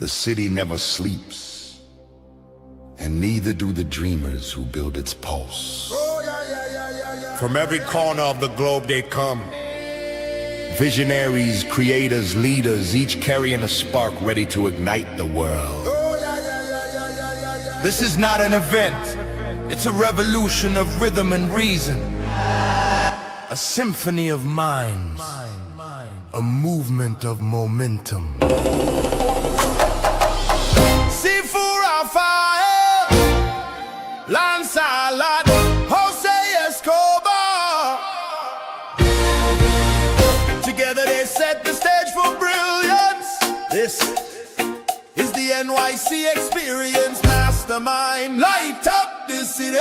The city never sleeps, and neither do the dreamers who build its pulse. From every corner of the globe they come. Visionaries, creators, leaders, each carrying a spark ready to ignite the world. This is not an event, it's a revolution of rhythm and reason. A symphony of minds, a movement of momentum. Sifu Rafael, Lancelot, Escobar. Together they set the stage for brilliance. This is the NYC Experience. Mastermind, light up the city.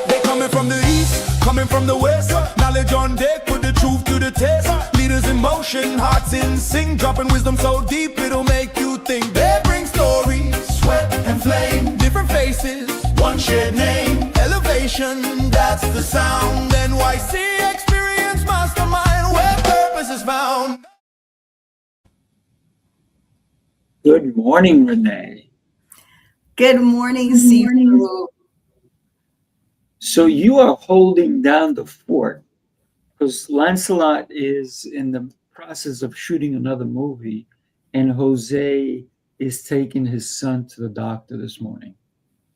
They coming from the east, coming from the west. Knowledge on deck, put the truth to the test. Leaders in motion, hearts in sync, dropping wisdom so deep it'll make you think. They bring stories, sweat and flame, different faces, one shared name. Elevation, that's the sound. NYC Experience Mastermind, where purpose is found. Good morning, Renee. Good morning, Sifu. So you are holding down the fort because Lancelot is in the process of shooting another movie, and Jose is taking his son to the doctor this morning.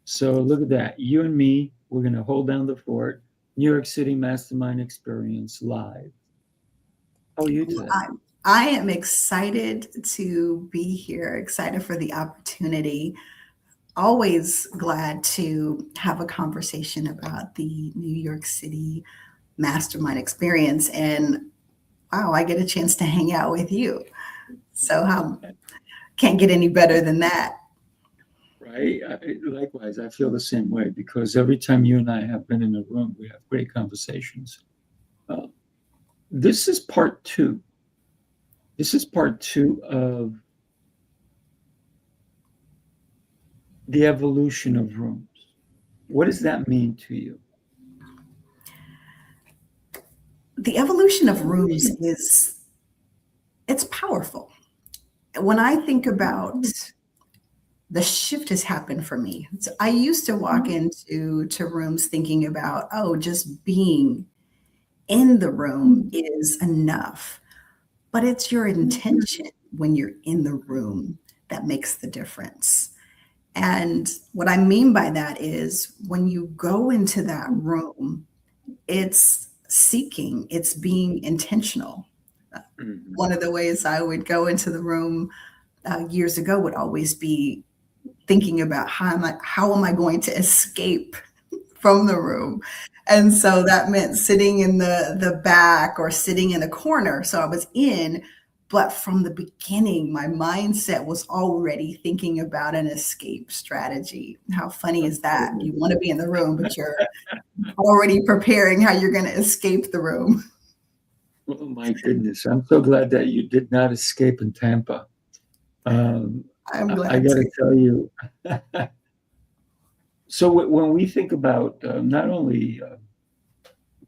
So look at that. You and me, we're going to hold down the fort. New York City Mastermind Experience live. How are you today? I am excited to be here, excited for the opportunity. Always glad to have a conversation about the New York City Mastermind Experience. And wow, I get a chance to hang out with you. So can't get any better than that. Right. Likewise, I feel the same way because every time you and I have been in a room, we have great conversations. This is part two. This is part two of the evolution of rooms. What does that mean to you? The evolution of rooms it's powerful. When I think about the shift has happened for me. So I used to walk into rooms thinking about, just being in the room is enough. But it's your intention when you're in the room that makes the difference. And what I mean by that is when you go into that room, it's seeking, it's being intentional. One of the ways I would go into the room years ago would always be thinking about how am I going to escape from the room? And so that meant sitting in the back or sitting in a corner. So I was in, but from the beginning, my mindset was already thinking about an escape strategy. How funny is that? You want to be in the room, but you're already preparing how you're going to escape the room. Oh my goodness. I'm so glad that you did not escape in Tampa. I'm glad I got to tell you. So when we think about not only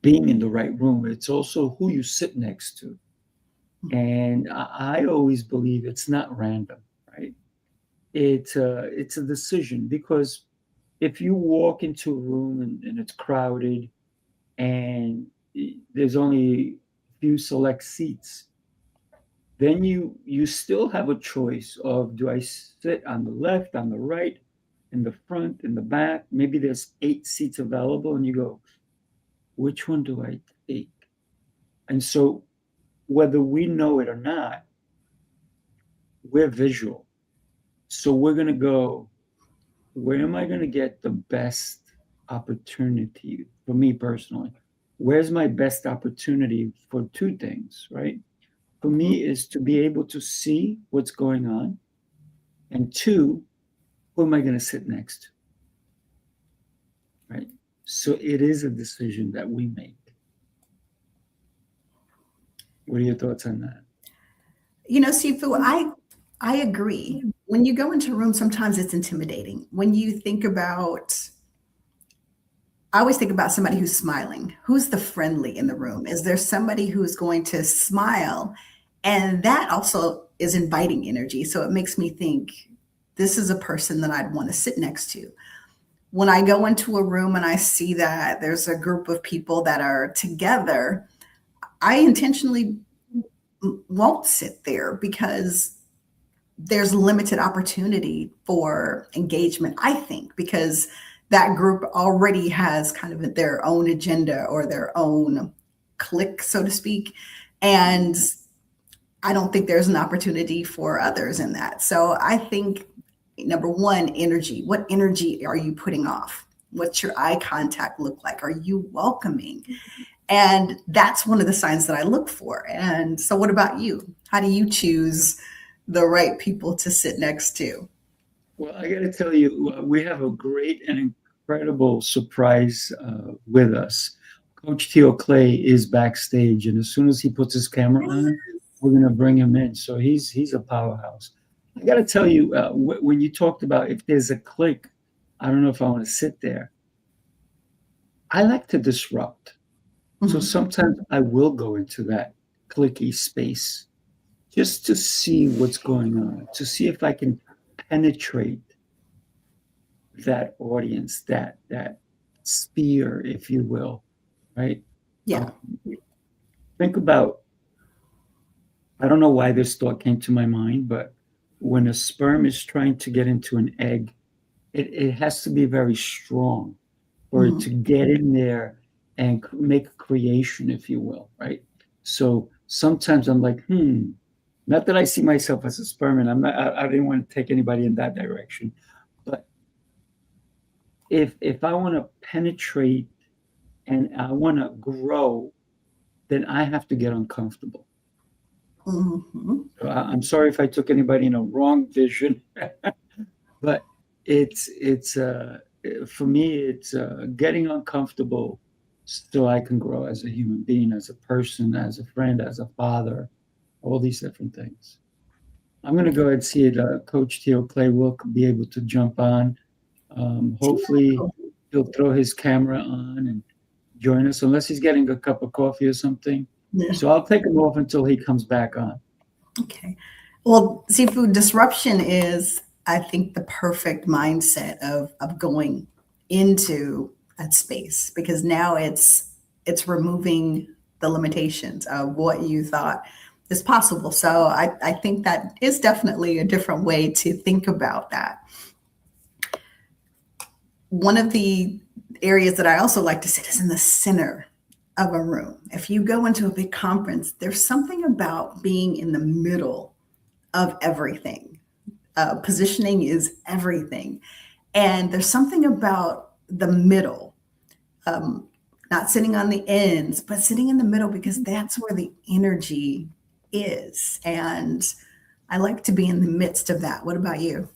being in the right room, it's also who you sit next to. And I always believe it's not random, right? It's a decision because if you walk into a room and it's crowded and there's only a few select seats, then you still have a choice of, do I sit on the left, on the right, in the front, in the back? Maybe there's 8 seats available and you go, which one do I take? And so whether we know it or not, we're visual. So we're going to go, where am I going to get the best opportunity for me personally? Where's my best opportunity for 2 things, right? For me is to be able to see what's going on. And 2, who am I going to sit next to? Right? So it is a decision that we make. What are your thoughts on that? Sifu, I agree. When you go into a room, sometimes it's intimidating. When you think about, I always think about somebody who's smiling. Who's the friendly in the room? Is there somebody who's going to smile? And that also is inviting energy. So it makes me think this is a person that I'd want to sit next to. When I go into a room and I see that there's a group of people that are together, I intentionally won't sit there because there's limited opportunity for engagement, I think, because that group already has kind of their own agenda or their own clique, so to speak. And I don't think there's an opportunity for others in that. So I think, number one, energy. What energy are you putting off? What's your eye contact look like? Are you welcoming? And that's one of the signs that I look for. And so what about you? How do you choose the right people to sit next to? Well, I got to tell you, we have a great and incredible surprise with us. Coach Theo Clay is backstage, and as soon as he puts his camera on, we're going to bring him in. So he's a powerhouse. I got to tell you, when you talked about if there's a clique, I don't know if I want to sit there. I like to disrupt. So sometimes I will go into that cliquey space just to see what's going on, to see if I can penetrate that audience, that sphere, if you will, right? Yeah. Think about, I don't know why this thought came to my mind, but when a sperm is trying to get into an egg, it has to be very strong for it to get in there and make a creation, if you will, right? So sometimes I'm like, not that I see myself as a sperm, and I didn't want to take anybody in that direction, but if I want to penetrate and I want to grow, then I have to get uncomfortable. So I'm sorry if I took anybody in a wrong vision, but it's for me, it's getting uncomfortable so I can grow as a human being, as a person, as a friend, as a father, all these different things. I'm going to go ahead and see it. Coach Theo Clay will be able to jump on. Hopefully, he'll throw his camera on and join us, unless he's getting a cup of coffee or something. Yeah. So I'll take him off until he comes back on. Okay. Well, Sifu, disruption is, I think, the perfect mindset of going into that space, because now it's removing the limitations of what you thought is possible. So I think that is definitely a different way to think about that. One of the areas that I also like to sit is in the center of a room. If you go into a big conference, there's something about being in the middle of everything. Positioning is everything. And there's something about the middle, not sitting on the ends, but sitting in the middle, because that's where the energy is. And I like to be in the midst of that. What about you?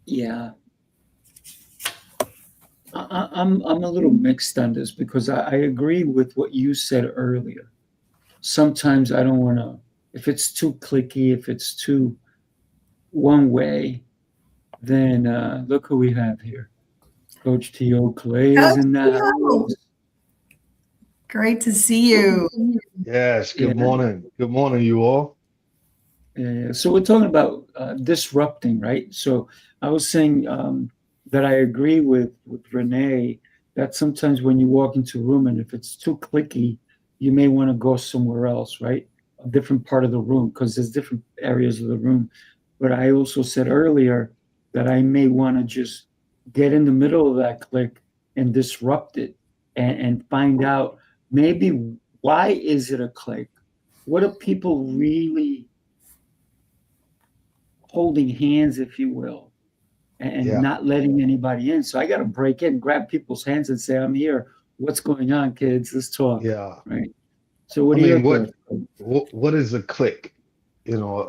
Yeah. I'm a little mixed on this, because I agree with what you said earlier. Sometimes I don't want to, if it's too cliquey, if it's too one way, then look who we have here. Coach Theo Clay is in that house. Great to see you. Yes, good morning. Good morning, you all. So we're talking about disrupting, right? So I was saying that I agree with Renee that sometimes when you walk into a room and if it's too cliquey, you may want to go somewhere else, right? A different part of the room, because there's different areas of the room. But I also said earlier that I may want to just get in the middle of that clique and disrupt it and find out maybe why is it a clique? What are people really holding hands, if you will, and not letting anybody in? So I got to break in, grab people's hands and say, I'm here. What's going on, kids? Let's talk. Yeah. Right. So what do you think? What is a clique? You know,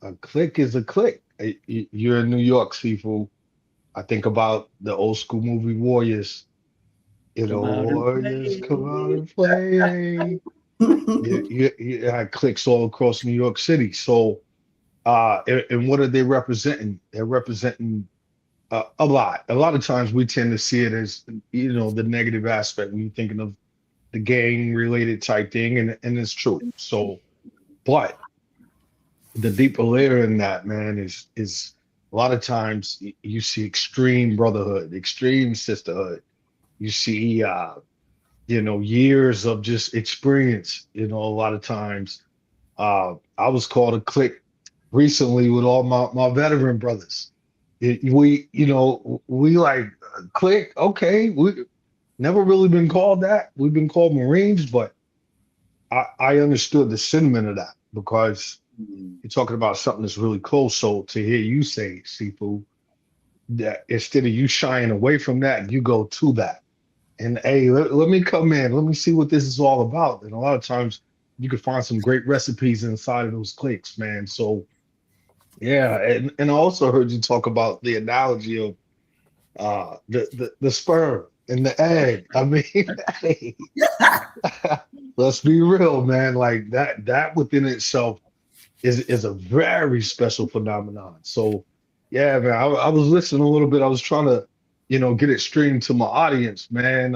a clique is a clique. You're in New York, Sifu. I think about the old school movie Warriors. You know, Warriors come out and play. You had cliques all across New York City. So, and what are they representing? They're representing a lot. A lot of times we tend to see it as, you know, the negative aspect when you're thinking of the gang related type thing, and it's true. So But the deeper layer in that, man, is a lot of times you see extreme brotherhood, extreme sisterhood. You see years of just experience, a lot of times. I was called a clique recently with all my veteran brothers. We like clique, okay. We never really been called that. We've been called Marines, but I understood the sentiment of that because you're talking about something that's really close. So to hear you say, Sifu, that instead of you shying away from that, you go to that. And hey, let me come in. Let me see what this is all about. And a lot of times you can find some great recipes inside of those cliques, man. So yeah, and I also heard you talk about the analogy of the sperm and the egg. I mean, hey, let's be real, man. Like that within itself is a very special phenomenon. So yeah, man, I was listening a little bit. I was trying to, get it streamed to my audience, man,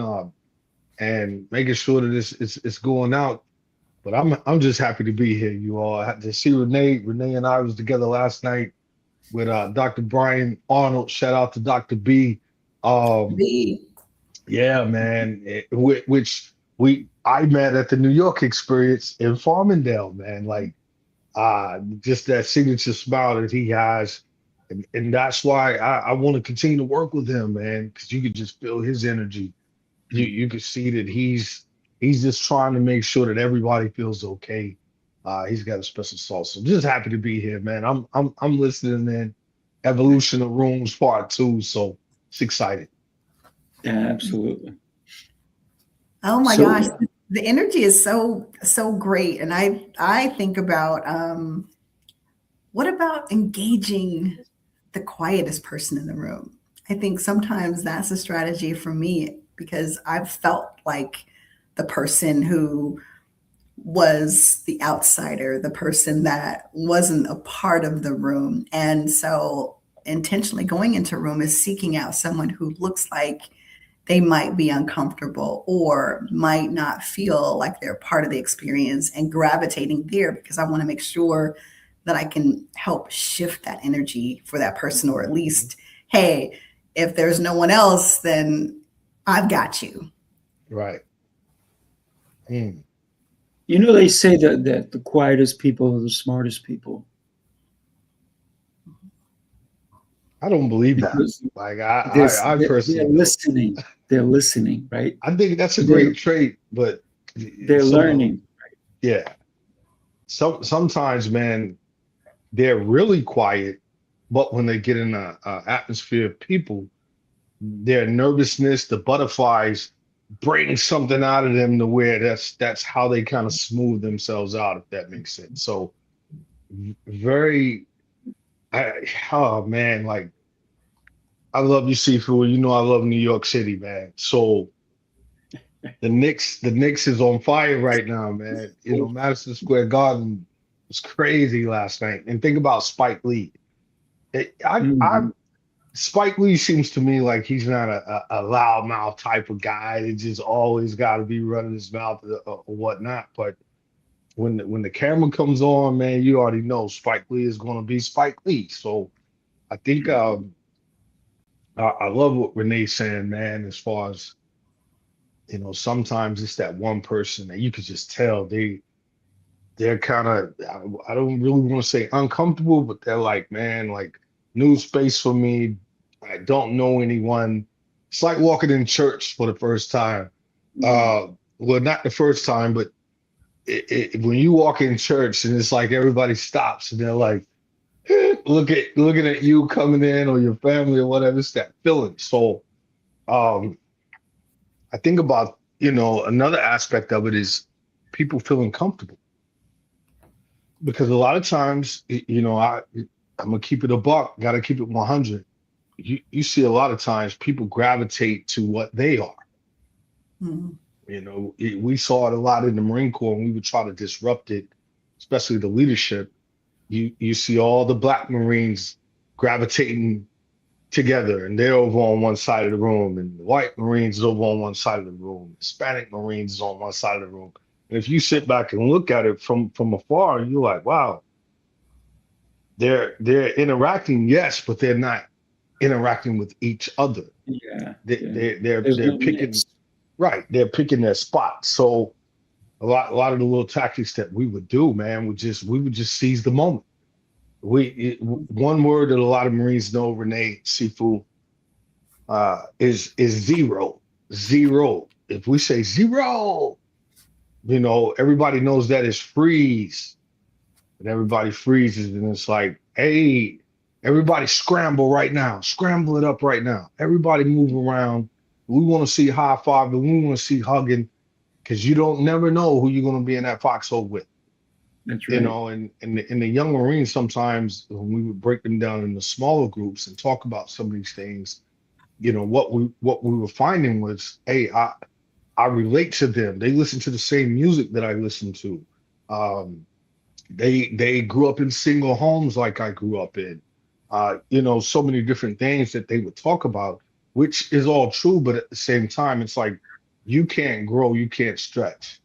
and making sure that it's going out. But I'm just happy to be here, you all. I had to see Renee. Renee and I was together last night with Dr. Brian Arnold. Shout out to Dr. B. Me. Yeah, man. Which I met at the New York Experience in Farmingdale, man. Like just that signature smile that he has. And that's why I want to continue to work with him, man, because you could just feel his energy. You could see that he's just trying to make sure that everybody feels okay. He's got a special sauce. So just happy to be here, man. I'm listening in Evolution of Rooms Part 2, so it's exciting. Yeah, absolutely. Oh my So- gosh, the energy is so great, and I think about what about engaging the quietest person in the room? I think sometimes that's a strategy for me because I've felt like the person who was the outsider, the person that wasn't a part of the room. And so intentionally going into a room is seeking out someone who looks like they might be uncomfortable or might not feel like they're part of the experience and gravitating there because I want to make sure that I can help shift that energy for that person, or at least, hey, if there's no one else, then I've got you. Right. Mm. They say that the quietest people are the smartest people. I don't believe that. Because Like I personally they're don't. listening. They're listening, right? I think that's a great trait, but They're some- learning. Yeah. Sometimes, man, they're really quiet, but when they get in a atmosphere of people, their nervousness, the butterflies bring something out of them to where that's how they kind of smooth themselves out, if that makes sense. So very, oh man, like I love you, Sifu. I love New York City, man. So the Knicks is on fire right now, man. Madison Square Garden was crazy last night. And think about Spike Lee. Spike Lee seems to me like he's not a loudmouth type of guy that just always got to be running his mouth or whatnot. But when the camera comes on, man, you already know Spike Lee is going to be Spike Lee. So I think I love what Renee's saying, man, as far as, sometimes it's that one person that you could just tell they're kind of, I don't really want to say uncomfortable, but they're like, man, like new space for me. I don't know anyone. It's like walking in church for the first time. Well, not the first time, but when you walk in church and it's like everybody stops and they're like, looking at you coming in or your family or whatever, it's that feeling. So I think about, another aspect of it is people feeling comfortable. Because a lot of times, I'm gonna keep it a buck, gotta keep it 100. You see a lot of times people gravitate to what they are. Mm-hmm. We saw it a lot in the Marine Corps, and we would try to disrupt it, especially the leadership. You see all the Black Marines gravitating together, and they're over on one side of the room, and the white Marines is over on one side of the room, Hispanic Marines is on one side of the room. And if you sit back and look at it from afar, you're like, wow, they're interacting, yes, but they're not interacting with each other. Yeah. They're no picking mix. right. They're picking their spot. So a lot of the little tactics that we would do, man, we would just seize the moment. One word that a lot of Marines know, Renee, Sifu, is zero. Zero. If we say zero, everybody knows that is freeze. And everybody freezes, and it's like, hey, everybody scramble right now. Scramble it up right now. Everybody move around. We want to see high five, and we want to see hugging, because you don't never know who you're going to be in that foxhole with. That's right. And the young Marines, sometimes when we would break them down into smaller groups and talk about some of these things, what we were finding was, hey, I relate to them. They listen to the same music that I listen to. They grew up in single homes like I grew up in. So many different things that they would talk about, which is all true, but at the same time, it's like, you can't grow, you can't stretch.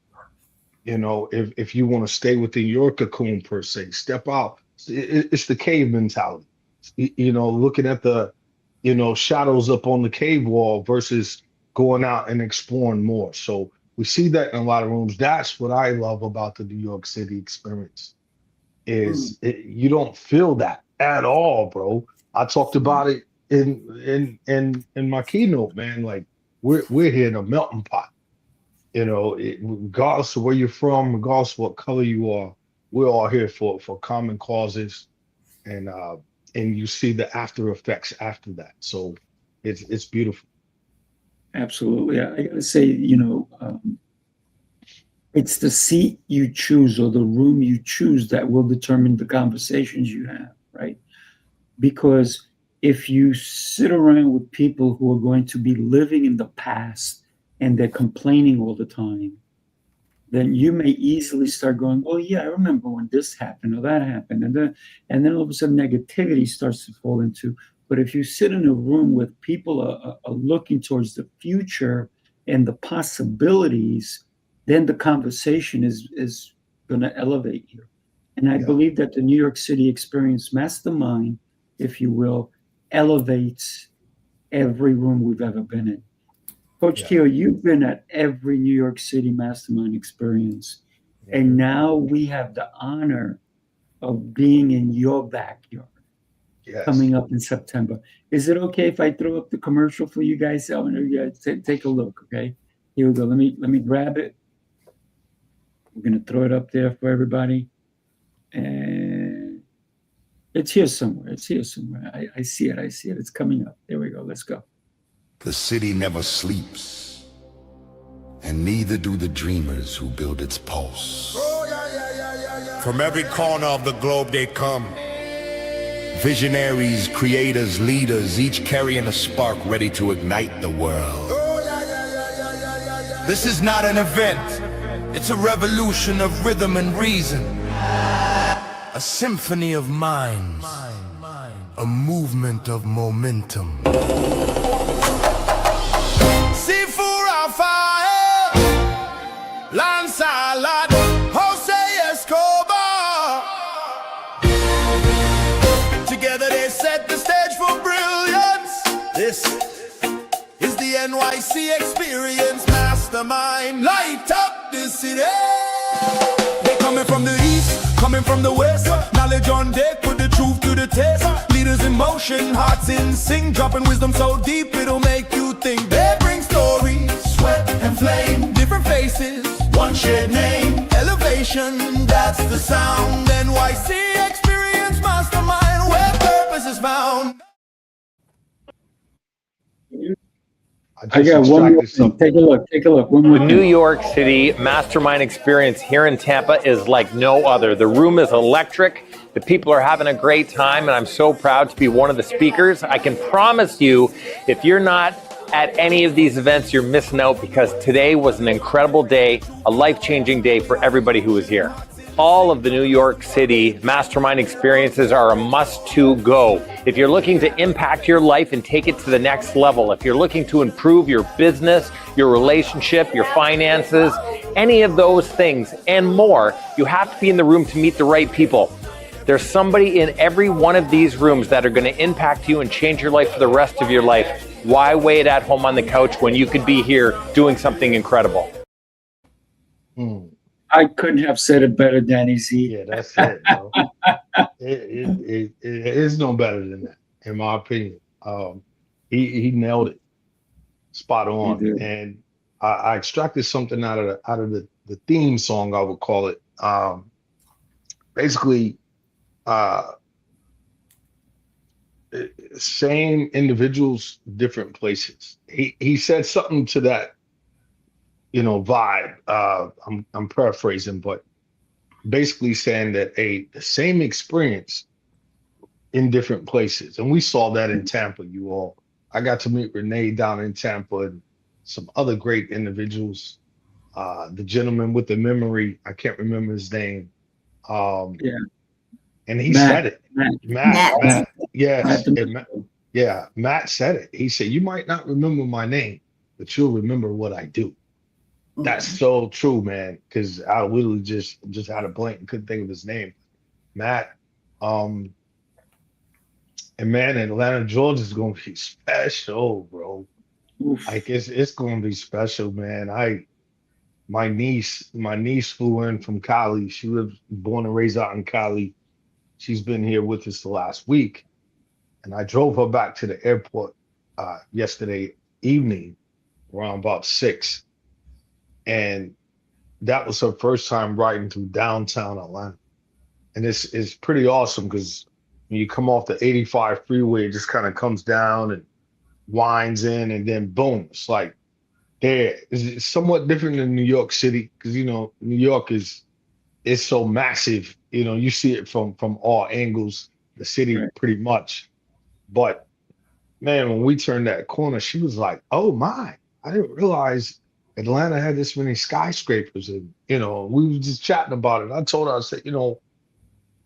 If you want to stay within your cocoon per se, step out. It's the cave mentality. Looking at the, shadows up on the cave wall versus going out and exploring more. So we see that in a lot of rooms. That's what I love about the New York City experience. You don't feel that at all, bro. I talked about it in my keynote, man. Like, we're here in a melting pot. Regardless of where you're from, regardless of what color you are, we're all here for common causes, and you see the after effects after that. So it's beautiful. Absolutely. I gotta say, it's the seat you choose or the room you choose that will determine the conversations you have, right? Because if you sit around with people who are going to be living in the past and they're complaining all the time, then you may easily start going, well, yeah, I remember when this happened or that happened. And then all of a sudden negativity starts to fall into. But if you sit in a room with people are looking towards the future and the possibilities, then the conversation is going to elevate you. And I believe that the New York City Experience Mastermind, if you will, elevates every room we've ever been in. Coach Theo, you've been at every New York City Mastermind Experience, and now we have the honor of being in your backyard coming up in September. Is it okay if I throw up the commercial for you guys? I want you guys take a look, okay? Here we go. Let me grab it. We're going to throw it up there for everybody. And it's here somewhere. It's here somewhere. I see it. I see it. It's coming up. There we go. Let's go. The city never sleeps, and neither do the dreamers who build its pulse. From every corner of the globe they come. Visionaries, creators, leaders, each carrying a spark ready to ignite the world. This is not an event. It's a revolution of rhythm and reason. A symphony of minds. A movement of momentum. Sifu Rafael, Lancelot, Escobar. Together they set the stage for brilliance. This is the NYC Experience Mastermind. Light up the city. They coming from the east, coming from the west. Knowledge on deck, put the truth to the test. Leaders in motion, hearts in sync, dropping wisdom so deep it'll make you think. They bring stories, sweat and flame, different faces, one shared name. Elevation, that's the sound. NYC Experience Mastermind, where purpose is found. I got one more thing. Take a look. One more The New York City Mastermind Experience here in Tampa is like no other. The room is electric. The people are having a great time, and I'm so proud to be one of the speakers. I can promise you, if you're not at any of these events, you're missing out, because today was an incredible day, a life-changing day for everybody who was here. All of the New York City Mastermind experiences are a must-to go. If you're looking to impact your life and take it to the next level, if you're looking to improve your business, your relationship, your finances, any of those things and more, you have to be in the room to meet the right people. There's somebody in every one of these rooms that are going to impact you and change your life for the rest of your life. Why wait at home on the couch when you could be here doing something incredible? I couldn't have said it better, Danny Z. Yeah, that's it, bro. It is no better than that, in my opinion. He nailed it, spot on. And I extracted something out of the theme song, I would call it. Basically, same individuals, different places. He said something to that, vibe. I'm paraphrasing, but basically saying that the same experience in different places. And we saw that in Tampa, you all. I got to meet Renee down in Tampa and some other great individuals. The gentleman with the memory, I can't remember his name. And he said it. Matt. Yes. Matt said it. He said, you might not remember my name, but you'll remember what I do. That's so true, man. Because I literally just had a blank and couldn't think of his name. Matt. And man, Atlanta, Georgia is gonna be special, bro. Oof. Like it's gonna be special, man. My niece flew in from Cali. She was born and raised out in Cali. She's been here with us the last week. And I drove her back to the airport yesterday evening around about 6. And that was her first time riding through downtown Atlanta. And it's pretty awesome because when you come off the 85 freeway, it just kind of comes down and winds in, and then boom, it's like there. It's somewhat different than New York City because, New York is so massive. You see it from all angles, the city pretty much. But man, when we turned that corner, she was like, oh my, I didn't realize Atlanta had this many skyscrapers. And, we were just chatting about it. I told her, I said,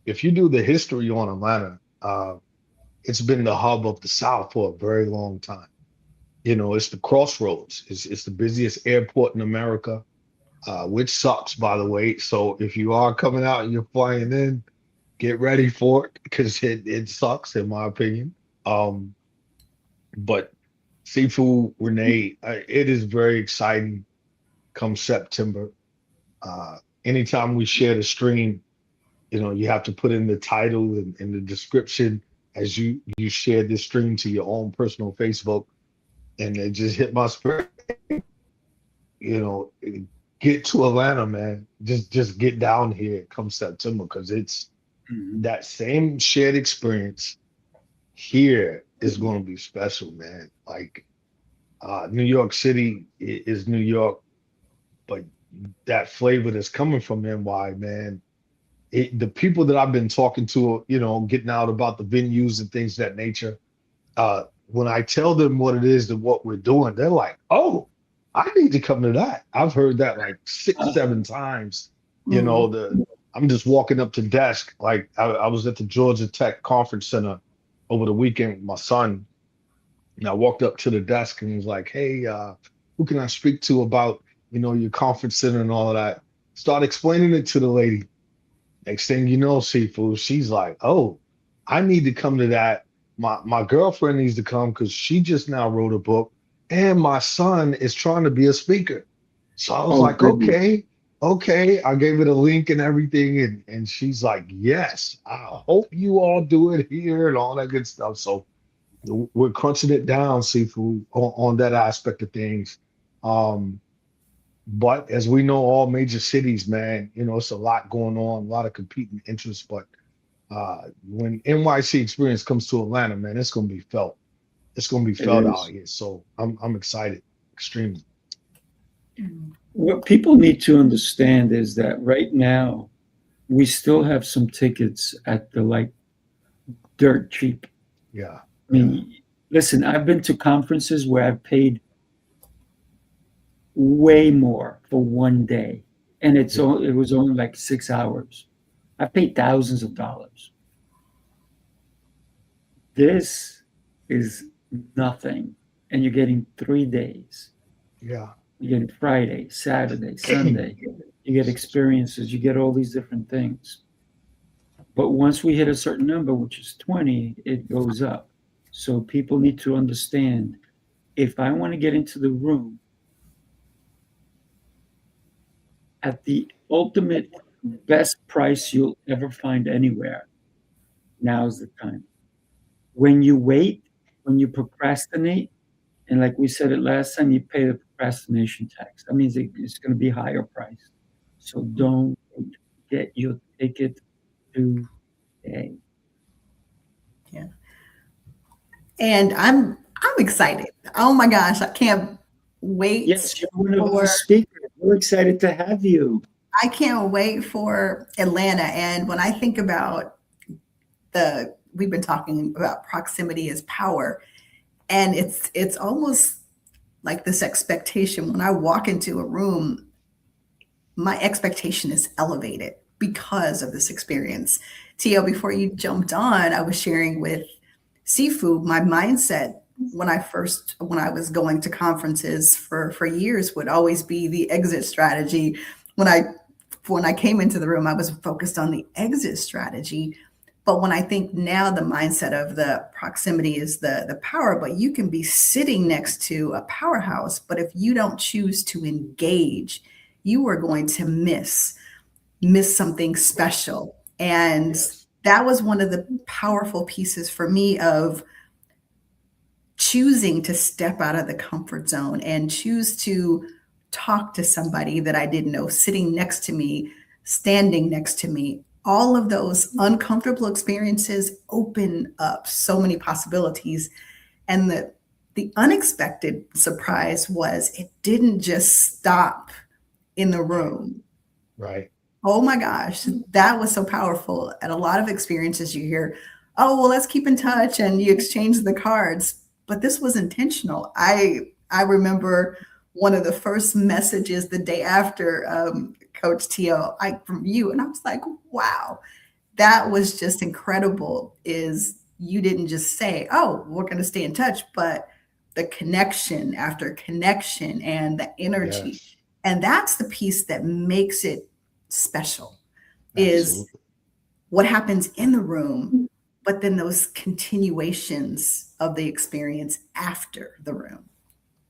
if you do the history on Atlanta, it's been the hub of the South for a very long time. It's the crossroads. It's the busiest airport in America, which sucks, by the way. So if you are coming out and you're flying in, get ready for it because it sucks, in my opinion. But Sifu, Renee, it is very exciting come September. Anytime we share the stream, you have to put in the title and the description as you share this stream to your own personal Facebook. And it just hit my spirit. Get to Atlanta, man. Just get down here come September because it's that same shared experience here is going to be special, man. Like New York City is New York, but that flavor that's coming from NY, man. The people that I've been talking to, getting out about the venues and things of that nature, when I tell them what it is and what we're doing, they're like, oh, I need to come to that. I've heard that like 6-7 times. I'm just walking up to desk. Like I was at the Georgia Tech Conference Center over the weekend with my son. And I walked up to the desk and was like, hey, who can I speak to about, your conference center and all of that? Start explaining it to the lady. Next thing you know, Sifu, she's like, oh, I need to come to that. My girlfriend needs to come because she just now wrote a book and my son is trying to be a speaker. So I was like, okay. I gave it a link and everything. And she's like, yes, I hope you all do it here and all that good stuff. So we're crunching it down, Sifu, on that aspect of things. But as we know, all major cities, man, it's a lot going on, a lot of competing interests. But when NYC Experience comes to Atlanta, man, it's going to be felt. It's going to be felt out here. So I'm excited, extremely. What people need to understand is that right now, we still have some tickets at the dirt cheap. Yeah. I mean, listen, I've been to conferences where I've paid way more for one day, and it was only like 6 hours. I paid thousands of dollars. This is nothing, and you're getting 3 days. Yeah. You get Friday, Saturday, Sunday. You get experiences. You get all these different things. But once we hit a certain number, which is 20, it goes up. So people need to understand, if I want to get into the room at the ultimate best price you'll ever find anywhere, now's the time. When you wait, when you procrastinate, and like we said it last time, you pay the procrastination tax. That means it's going to be higher price. So don't get your ticket today. Yeah. And I'm excited. Oh my gosh, I can't wait. Yes, you're one of our speakers. We're excited to have you. I can't wait for Atlanta. And when I think about we've been talking about proximity as power, and it's almost like this expectation. When I walk into a room, my expectation is elevated because of this experience. Tio, before you jumped on, I was sharing with Sifu my mindset when I was going to conferences for years would always be the exit strategy. When I came into the room, I was focused on the exit strategy. But when I think now, the mindset of the proximity is the power, but you can be sitting next to a powerhouse, but if you don't choose to engage, you are going to miss something special. And that was one of the powerful pieces for me of choosing to step out of the comfort zone and choose to talk to somebody that I didn't know, sitting next to me, standing next to me. All of those uncomfortable experiences open up so many possibilities. And the unexpected surprise was it didn't just stop in the room. Right. Oh my gosh, that was so powerful. At a lot of experiences you hear, oh, well, let's keep in touch, and you exchange the cards. But this was intentional. I remember one of the first messages the day after Coach Tio, from you, and I was like, wow, that was just incredible. Is you didn't just say, oh, we're going to stay in touch, but the connection after connection and the energy. Yes. And that's the piece that makes it special. Absolutely. Is what happens in the room, but then those continuations of the experience after the room.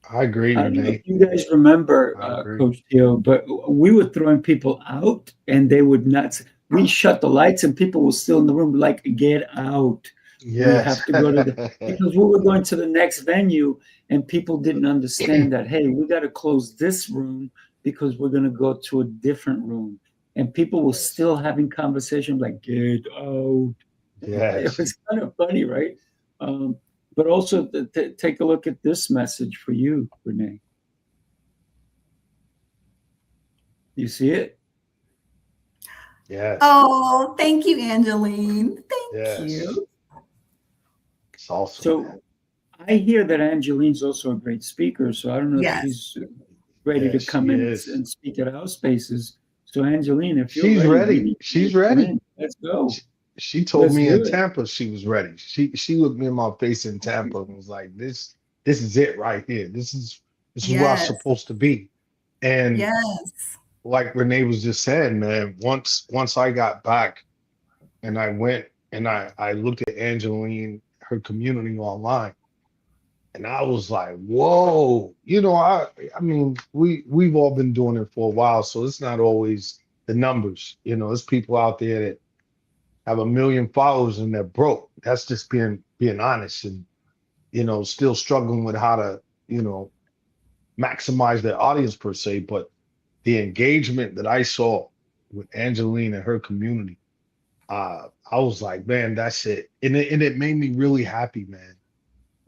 I agree, I don't know Renee. if you guys remember, I agree. Coach Theo, but we were throwing people out and they would not. We shut the lights and people were still in the room, like, get out. Yes. We have to go to because we were going to the next venue and people didn't understand that, hey, we got to close this room because we're going to go to a different room. And people were still having conversations like, get out. Yes. It was kind of funny, right? But also take a look at this message for you, Renee. You see it? Yes. Oh, thank you, Angeline. Thank Yes. you. It's awesome. So Man. I hear that Angeline's also a great speaker. So I don't know Yes. if she's ready Yes, to come she in is. and speak at our spaces. So Angeline, if you're She's ready. we need She's you to come ready. in. Let's go. She told Let's me do in it. Tampa she was ready. She looked me in my face in Tampa and was like, "This is it right here. This is where I'm Yes. supposed to be." And Yes. like Renee was just saying, man, once I got back and I went and I looked at Angeline, her community online, and I was like, whoa, I mean, we've all been doing it for a while, so it's not always the numbers. There's people out there that have 1 million followers and they're broke. That's just being honest, and still struggling with how to, maximize their audience per se. But the engagement that I saw with Angeline and her community, I was like, man, that's it. And it made me really happy, man.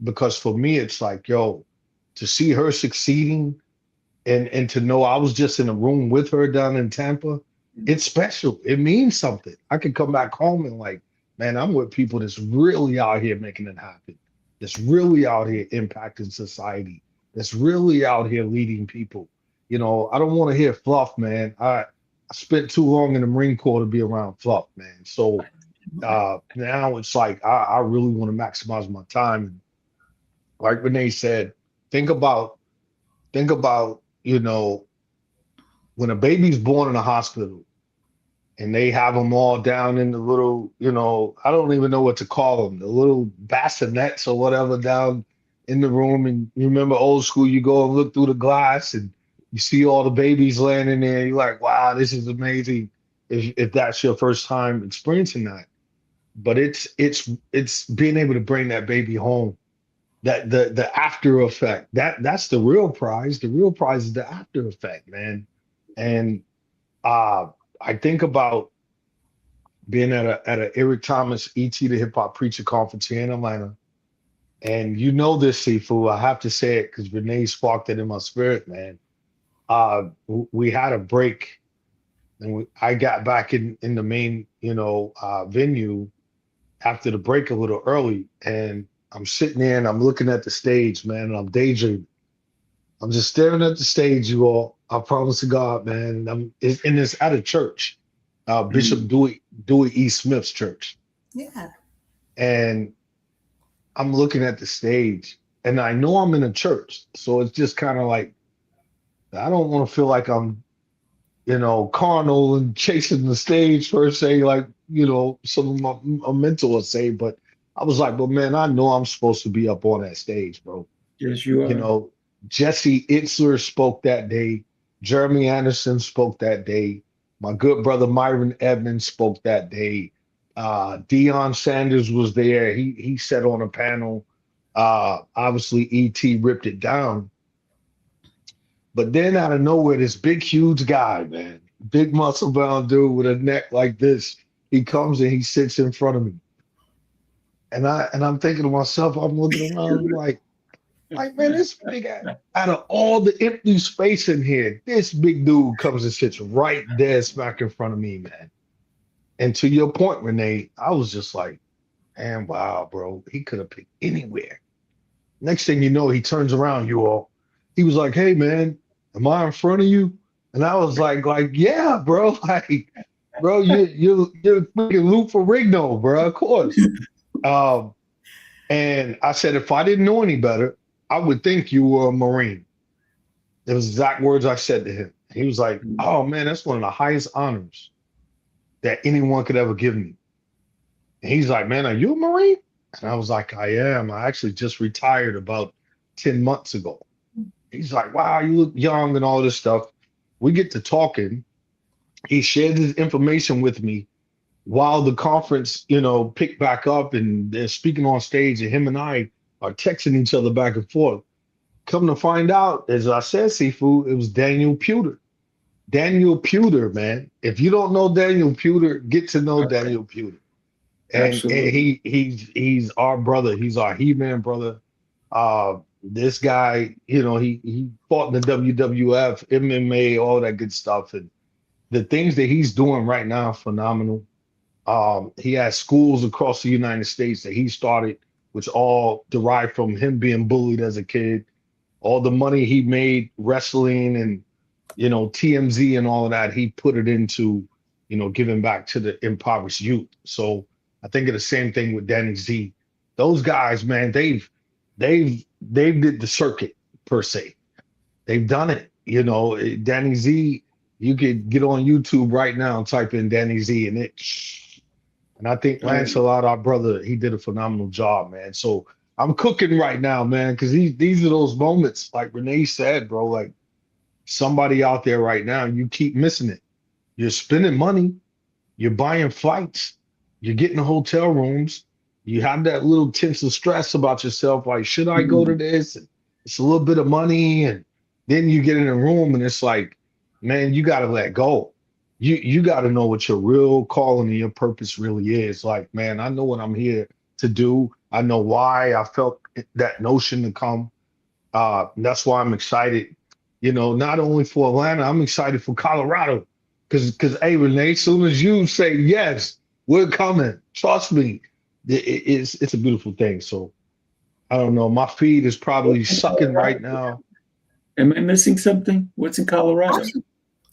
Because for me, it's like, yo, to see her succeeding and to know I was just in a room with her down in Tampa, it's special. It means something. I could come back home and like, man, I'm with people that's really out here making it happen, that's really out here impacting society, that's really out here leading people. I don't want to hear fluff, man. I spent too long in the Marine Corps to be around fluff, man. So now it's like I really want to maximize my time. Like Renee said, think about, you know, when a baby's born in a hospital and they have them all down in the little, you know, I don't even know what to call them, the little bassinets or whatever down in the room. And you remember old school, you go and look through the glass and you see all the babies laying in there. You're like, wow, this is amazing if that's your first time experiencing that. But it's being able to bring that baby home. That the after effect, that's the real prize. The real prize is the after effect, man. And I think about being at a Eric Thomas E.T. the Hip Hop Preacher conference here in Atlanta. And you know this, Sifu, I have to say it because Renee sparked it in my spirit, man. We had a break and I got back in the main, venue after the break a little early. And I'm sitting there and I'm looking at the stage, man, and I'm daydreaming. I'm just staring at the stage, you all. I promise to God, man. And it's at a church, Bishop Dewey E. Smith's church. Yeah. And I'm looking at the stage, and I know I'm in a church, so it's just kind of like I don't want to feel like I'm, carnal and chasing the stage per se, like some of my mentors say. But I was like, but man, I know I'm supposed to be up on that stage, bro. Yes, you are. Jesse Itzler spoke that day. Jeremy Anderson spoke that day. My good brother Myron Edmonds spoke that day. Deion Sanders was there. He sat on a panel. Obviously, E.T. ripped it down. But then out of nowhere, this big, huge guy, man, big muscle-bound dude with a neck like this, he comes and he sits in front of me. And I'm thinking to myself, I'm looking around like, man, this big guy, out of all the empty space in here, this big dude comes and sits right there smack in front of me, man. And to your point, Renee, I was just like, man, wow, bro, he could have picked anywhere. Next thing you know, he turns around, you all. He was like, hey, man, am I in front of you? And I was like, yeah, bro. Like, bro, you're freaking Lou Ferrigno, bro, of course. And I said, if I didn't know any better, I would think you were a Marine. It was exact words I said to him. He was like, oh, man, that's one of the highest honors that anyone could ever give me. And he's like, man, are you a Marine? And I was like, I am. I actually just retired about 10 months ago. He's like, wow, you look young and all this stuff. We get to He shared his information with me while the conference, picked back up and they're speaking on stage, and him and I are texting each other back and forth. Come to find out, as I said, Sifu, it was Daniel Pewter. Daniel Pewter, man. If you don't know Daniel Pewter, get to know Daniel Pewter. And he's our brother. He's our He-Man brother. This guy, he fought in the WWF, MMA, all that good stuff. And the things that he's doing right now are phenomenal. He has schools across the United States that he started, which all derived from him being bullied as a kid. All the money he made wrestling and, TMZ and all of that, he put it into, giving back to the impoverished youth. So I think of the same thing with Danny Z. Those guys, man, they've did the circuit per se. They've done it. Danny Z, you could get on YouTube right now and type in Danny Z and I think Lancelot, our brother, he did a phenomenal job, man. So I'm cooking right now, man, because these are those moments, like Renee said, bro, like somebody out there right now, you keep missing it. You're spending money, you're buying flights, you're getting hotel rooms, you have that little tense of stress about yourself, like, should I go to this? And it's a little bit of money, and then you get in a room and it's like, man, you got to let go. You got to know what your real calling and your purpose really is. Like, man, I know what I'm here to do. I know why I felt that notion to come. That's why I'm excited, not only for Atlanta, I'm excited for Colorado. Because hey, Renee, as soon as you say, yes, we're coming, trust me, it's a beautiful thing. So I don't know. My feed is probably sucking right now. Am I missing something? What's in Colorado?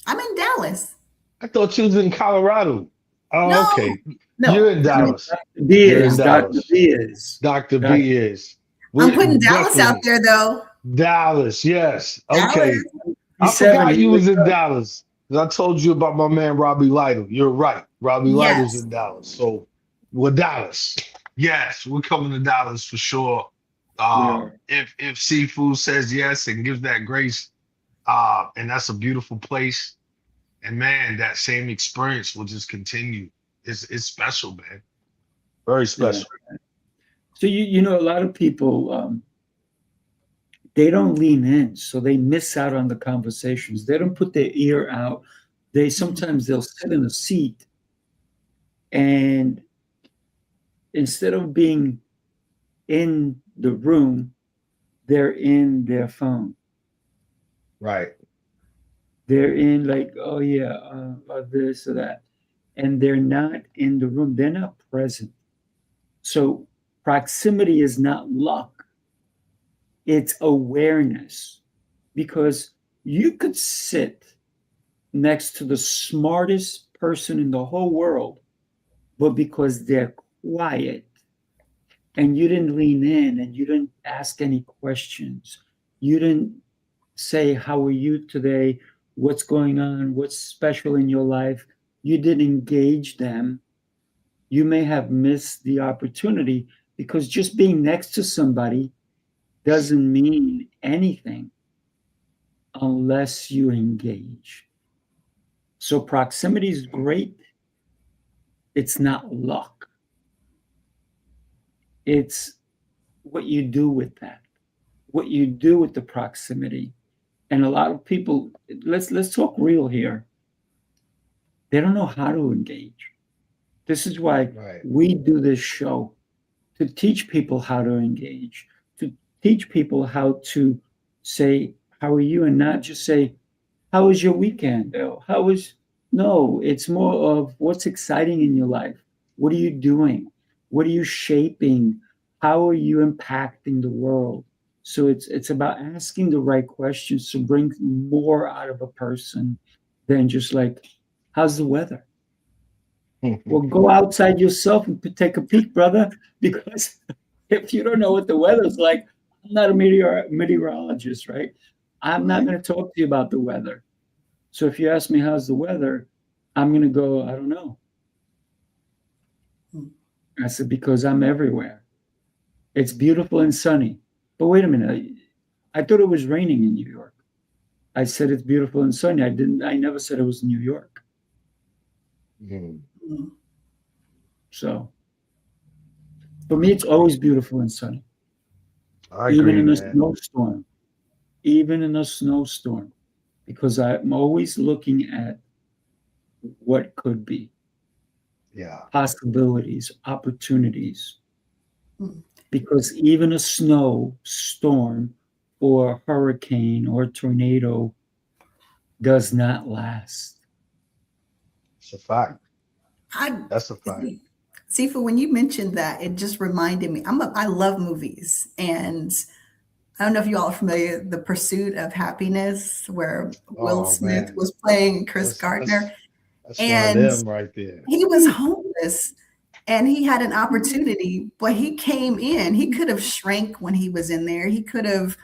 I'm in Dallas. I thought you was in Colorado. Oh, No, okay. no. You're in Dallas. Dr. B is. Dr. B is. I'm putting Dallas out there, though. Dallas, yes. Okay. I forgot you was in up. Dallas. 'Cause I told you about my man Robbie Lytle. You're right. Robbie Lytle's Yes. in Dallas. So we're Dallas. Yes, we're coming to Dallas for sure. We are. If Sifu says yes and gives that grace, and that's a beautiful place. And man, that same experience will just continue. It's special, man. Very Yeah. special. So you know, a lot of people they don't lean in, so they miss out on the conversations. They don't put their ear out. They sometimes they'll sit in a seat, and instead of being in the room, they're in their phone. Right. They're in like, oh yeah, this or that, and they're not in the room. They're not present. So proximity is not luck. It's awareness, because you could sit next to the smartest person in the whole world, but because they're quiet and you didn't lean in and you didn't ask any questions, you didn't say, how are you today? What's going on? What's special in your life? You didn't engage them. You may have missed the opportunity, because just being next to somebody doesn't mean anything unless you engage. So proximity is great. It's not luck. It's what you do with that, what you do with the proximity. And a lot of people, let's talk real here. They don't know how to engage. This is why we do this show, to teach people how to engage, to teach people how to say, how are you? And not just say, how was your weekend? No, it's more of what's exciting in your life. What are you doing? What are you shaping? How are you impacting the world? So it's about asking the right questions to bring more out of a person than just like, how's the weather? Well, go outside yourself and take a peek, brother, because if you don't know what the weather's like, I'm not a meteorologist, right? I'm not going to talk to you about the weather. So if you ask me how's the weather, I'm going to go, I don't know. I said, because I'm everywhere. It's beautiful and sunny. But wait a minute. I thought it was raining in New York. I said it's beautiful and sunny. I never said it was New York. So for me, it's always beautiful and sunny. Even in a snowstorm. Even in a snowstorm. Because I'm always looking at what could be. Yeah. Possibilities, opportunities. Because even a snowstorm or a hurricane or a tornado does not last. It's a fact. That's a fact. Sifu, when you mentioned that, it just reminded me. I love movies, and I don't know if you all are familiar with The Pursuit of Happiness, where Will Smith was playing Chris Gardner. That's one of them right there. He was homeless, and he had an opportunity, but he came in. He could have shrank when he was in there. He could have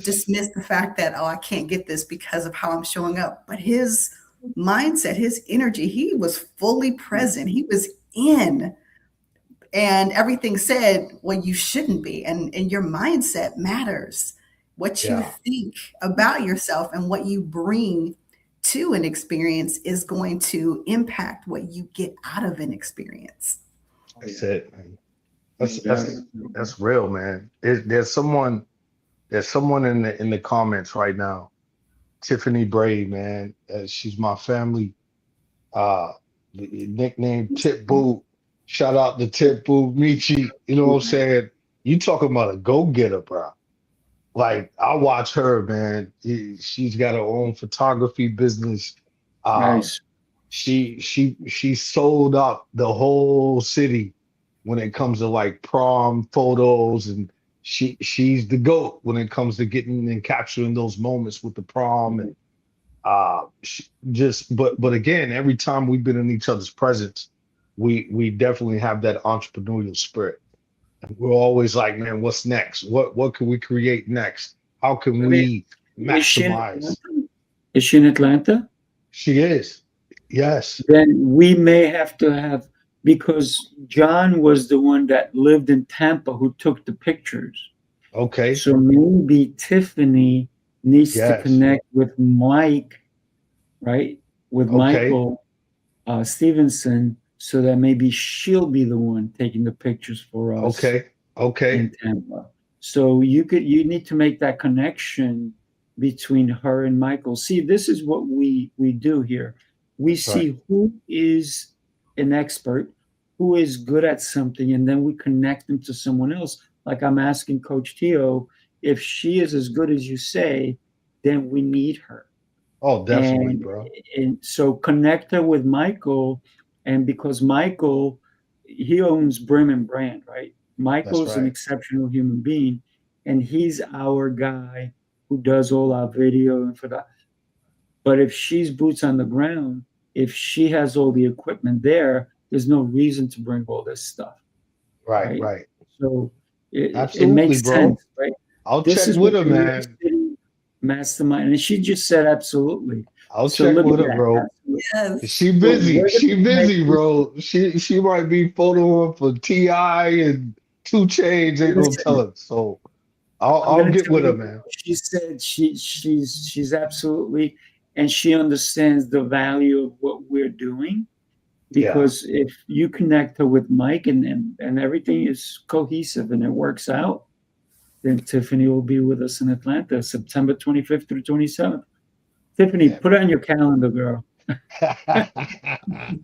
dismissed the fact that, oh, I can't get this because of how I'm showing up. But his mindset, his energy, he was fully present. He was in, and everything said, well, you shouldn't be. And your mindset matters. What you think about yourself and what you bring to an experience is going to impact what you get out of an experience. That's it, man. That's real, man. There's someone in the comments right now, Tiffany Bray, man. She's my family. Nickname Tip Boo. Shout out to Tip Boo Michi. You know what I'm saying? You talking about a go-getter, bro. Like, I watch her, man. She's got her own photography business. Nice. She sold up the whole city when it comes to like prom photos, and she's the GOAT when it comes to getting and capturing those moments with the prom. And but again, every time we've been in each other's presence, we definitely have that entrepreneurial spirit. And we're always like, man, what's next? What can we create next? How can we maximize? Is she in Atlanta? She is. Yes. Then we may have to have, because John was the one that lived in Tampa who took the pictures. Okay. So maybe Tiffany needs to Yes. connect with Mike, right? With Okay. Michael Stevenson, so that maybe she'll be the one taking the pictures for us Okay. Okay. in Tampa. So you need to make that connection between her and Michael. See, this is what we do here. We That's see right. who is an expert, who is good at something, and then we connect them to someone else. Like I'm asking Coach Tio, if she is as good as you say, then we need her. Oh, definitely, And, bro. and so connect her with Michael. And because Michael, he owns Brim and Brand, right? That's Michael's an right. exceptional human being, and he's our guy who does all our video and for that. But if she's boots on the ground, if she has all the equipment there, there's no reason to bring all this stuff, Right. right? Right. So it Absolutely, makes bro. sense, right? I'll This check is with what her, the New York man. City mastermind, and she just said absolutely. I'll So check look with at her, that. bro. Yes. She So busy. we're She gonna busy, connect with, bro. She might be photoing for Ti and 2 Chainz. Ain't gonna listen, tell her. So I'll I'm I'll gonna get tell with her, you, man. she said she's absolutely, and she understands the value of what we're doing, Yeah. because if you connect her with Mike and everything is cohesive and it works out, then Tiffany will be with us in Atlanta, September 25th through 27th. Tiffany, Yeah, put it on your calendar, girl. man.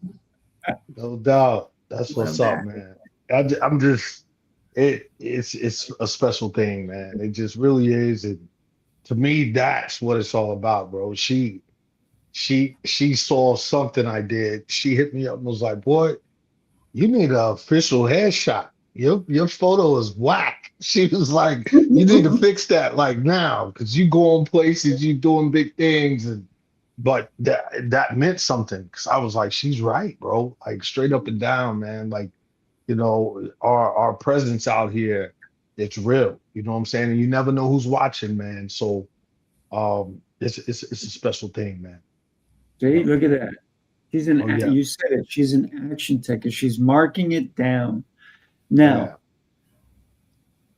No doubt. That's what's Love up, that. man. I'm just it's a special thing, man. It just really is. And to me, that's what it's all about, bro. She saw something I did. She hit me up and was like, "Boy, you need an official headshot. Your photo is whack." She was like, "You need to fix that like now, because you go on places, you doing big things." And but that meant something, because I was like, she's right, bro. Like straight up and down, man. Like, our presence out here, it's real. You know what I'm saying? And you never know who's watching, man. So it's a special thing, man. See, Yeah. look at that. Oh yeah. You said it, she's an action taker. She's marking it down. Yeah. Now,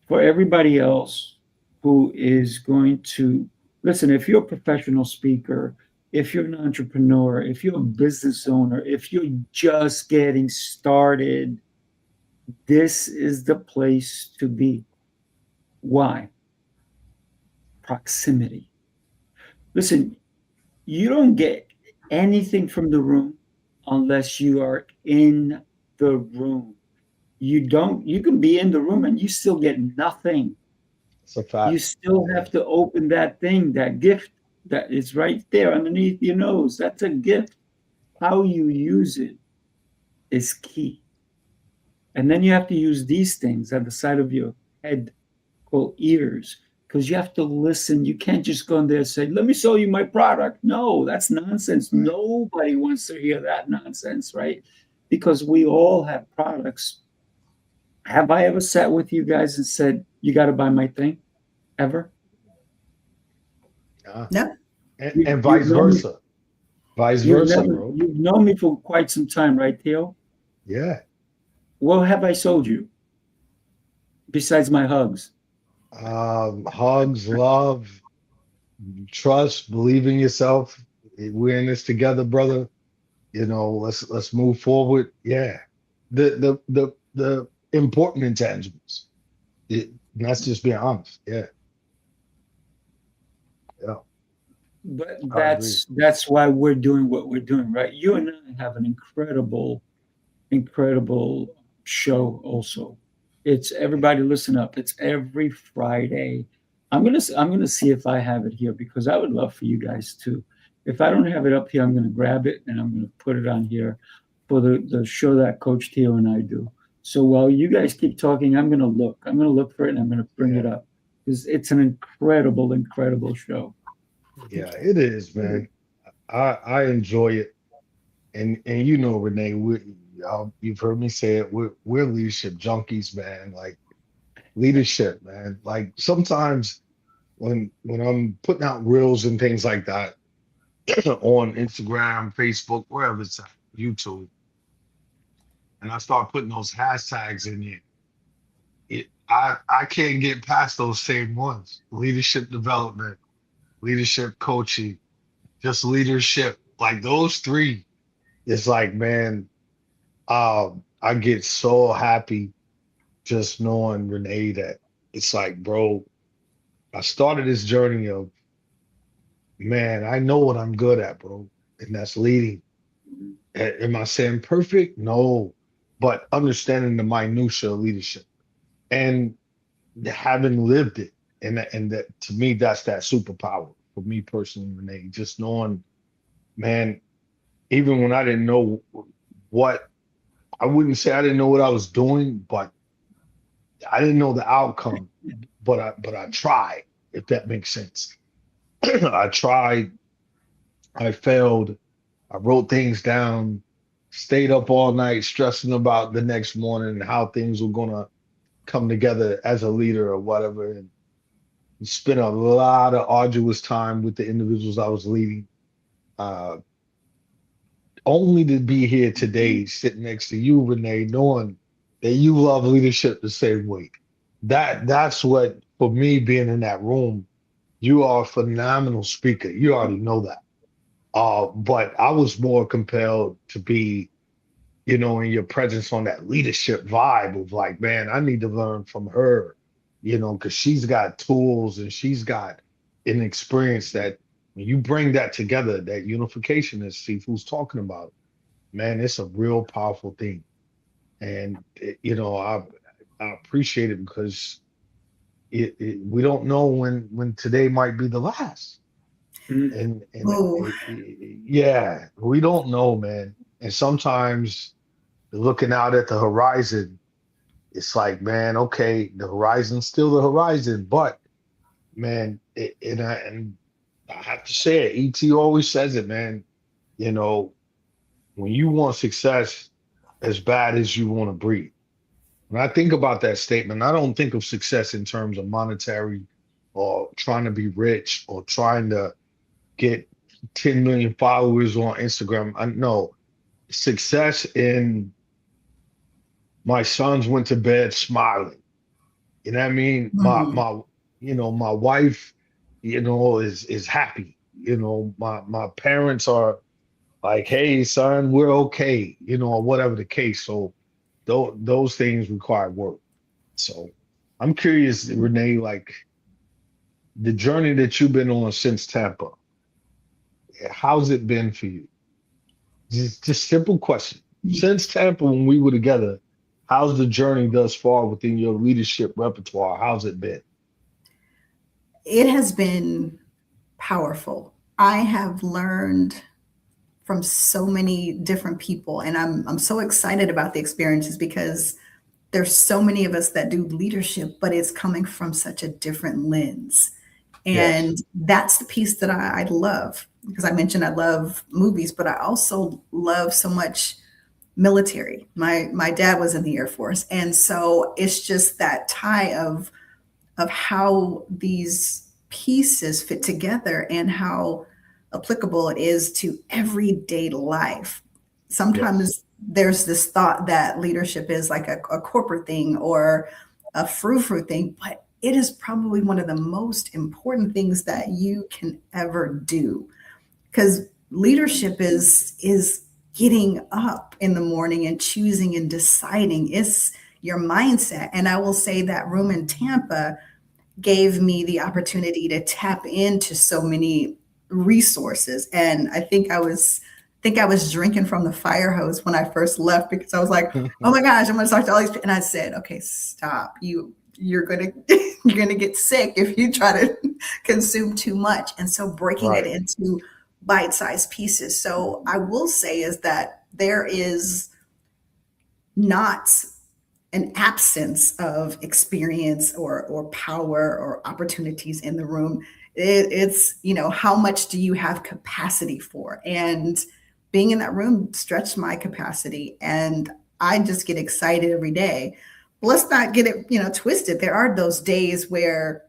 for everybody else who is going to listen, if you're a professional speaker, if you're an entrepreneur, if you're a business owner, if you're just getting started, this is the place to be. Why? Proximity. Listen, you don't get anything from the room unless you are in the room. You can be in the room and you still get nothing. It's a You fact. still Yeah. have to open that thing, that gift that is right there underneath your nose. That's a gift. How you use it is key. And then you have to use these things at the side of your head called ears, because you have to listen. You can't just go in there and say, "Let me sell you my product." No, that's nonsense. Right. Nobody wants to hear that nonsense, right? Because we all have products. Have I ever sat with you guys and said, "You got to buy my thing"? Ever? Yeah. No. And You've vice known me. versa. Vice versa, bro. You've known me for quite some time, right, Theo? Yeah. What have I sold you besides my hugs? Hugs, love, trust, believe in yourself. We're in this together, brother. Let's move forward. Yeah. The important intangibles. That's just being honest. Yeah. Yeah. But I agree. that's why we're doing what we're doing, right? You and I have an incredible show also. It's everybody listen up. It's every Friday. I'm gonna see if I have it here, because I would love for you guys to. If I don't have it up here, I'm gonna grab it and I'm gonna put it on here for the show that Coach Tio and I do. So while you guys keep talking, I'm gonna look. I'm gonna look for it and I'm gonna bring it Yeah. up, because it's an incredible show. Yeah, it is, man. I enjoy it. And Renee, you've heard me say it. We're leadership junkies, man. Like leadership, man. Like sometimes when I'm putting out reels and things like that, on Instagram, Facebook, wherever it's at, YouTube, and I start putting those hashtags in there. I can't get past those same ones: leadership development, leadership coaching, just leadership. Like those three, it's like, man, I get so happy just knowing Renee that it's like, bro, I started this journey of, man, I know what I'm good at, bro, and that's leading. Am I saying perfect? No, but understanding the minutia of leadership and having lived it, and that to me, that's that superpower for me personally, Renee. Just knowing, man, even when I didn't know what, I wouldn't say I didn't know what I was doing, but I didn't know the outcome, but I tried, if that makes sense. I tried, I failed, I wrote things down, stayed up all night stressing about the next morning and how things were gonna come together as a leader or whatever. And spent a lot of arduous time with the individuals I was leading. Uh, Only to be here today, sitting next to you, Renee, knowing that you love leadership the same way. That's what, for me, being in that room, you are a phenomenal speaker. You already know that. But I was more compelled to be, in your presence on that leadership vibe of like, man, I need to learn from her, because she's got tools and she's got an experience that when you bring that together, that unification that Sifu's talking about, man, it's a real powerful thing. And, I appreciate it because we don't know when today might be the last. And Oh, yeah, we don't know, man. And sometimes looking out at the horizon, it's like, man, okay, the horizon's still the horizon, but man, and I have to say it. ET always says it, man. When you want success as bad as you want to breathe. When I think about that statement, I don't think of success in terms of monetary or trying to be rich or trying to get 10 million followers on Instagram. I know success in my sons went to bed smiling. You know what I mean? mhm. My wife, is happy. My parents are like, hey, son, we're okay, or whatever the case. So those things require work. So I'm curious, Renee, like the journey that you've been on since Tampa, how's it been for you? Just simple question. Since Tampa, when we were together, how's the journey thus far within your leadership repertoire? How's it been? It has been powerful. I have learned from so many different people, and I'm so excited about the experiences because there's so many of us that do leadership, but it's coming from such a different lens. Yes. And that's the piece that I love, because I mentioned I love movies, but I also love so much military. My dad was in the Air Force, and so it's just that tie of how these pieces fit together and how applicable it is to everyday life. Yes. Sometimes there's this thought that leadership is like a corporate thing or a frou-frou thing, but it is probably one of the most important things that you can ever do, because leadership is getting up in the morning and choosing and deciding. It's your mindset. And I will say that room in Tampa gave me the opportunity to tap into so many resources. And I think I was drinking from the fire hose when I first left, because I was like, oh my gosh, I'm going to talk to all these people. And I said, okay, stop. You're going to you're going to get sick if you try to consume too much. And so breaking it Right. into bite-sized pieces. So I will say is that there is not an absence of experience or power or opportunities in the room. It's, how much do you have capacity for? And being in that room stretched my capacity. And I just get excited every day. Let's not get it, twisted. There are those days where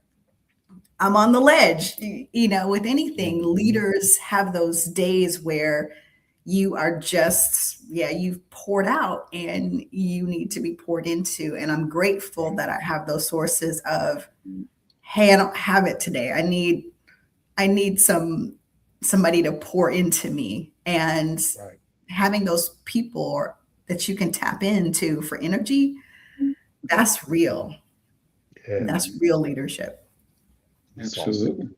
I'm on the ledge. With anything, leaders have those days where you are just, you've poured out and you need to be poured into. And I'm grateful that I have those sources of, hey, I don't have it today. I need somebody to pour into me, and having those people that you can tap into for energy, that's real. Yeah. That's real leadership. Absolutely.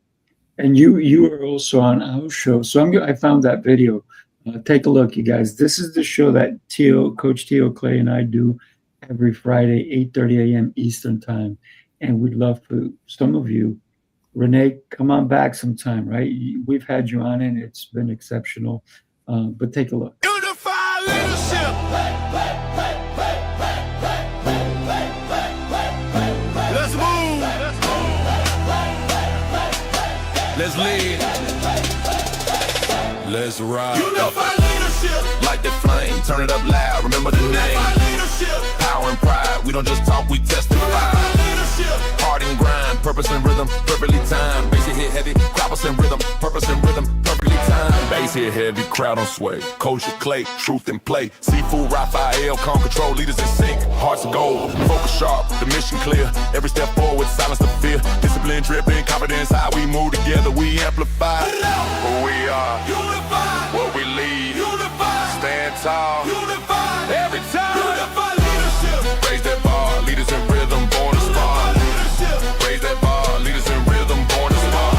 And you were also on our show. So I found that video. Take a look, you guys. This is the show that Coach Tio Clay and I do every Friday, 8:30 a.m. Eastern time. And we'd love for some of you, Renee, come on back sometime, right? We've had you on and it's been exceptional. But take a look. Unify leadership. Let's move. Let's lead. Let's ride. Unify leadership. Light the flame, turn it up loud. Remember the name. Unify leadership. Power and pride. We don't just talk, we testify. Unify leadership. Heart and grind, purpose and rhythm, perfectly timed. Bass hit heavy, croppers and rhythm, purpose and rhythm, perfectly timed. Bass hit heavy, crowd on sway. Coach Clay, truth and play. Sifu Rafael, calm control, leaders in sync. Hearts of gold, focus sharp, the mission clear. Every step forward, silence the fear. Discipline, dripping, confidence, how we move together, we amplify. Who we are, unified. What we lead, unified. Stand tall, unified. Every time, unified leadership. Raise that bar, leaders in rhythm, born to spar. Raise that bar, leaders in rhythm, born to spar.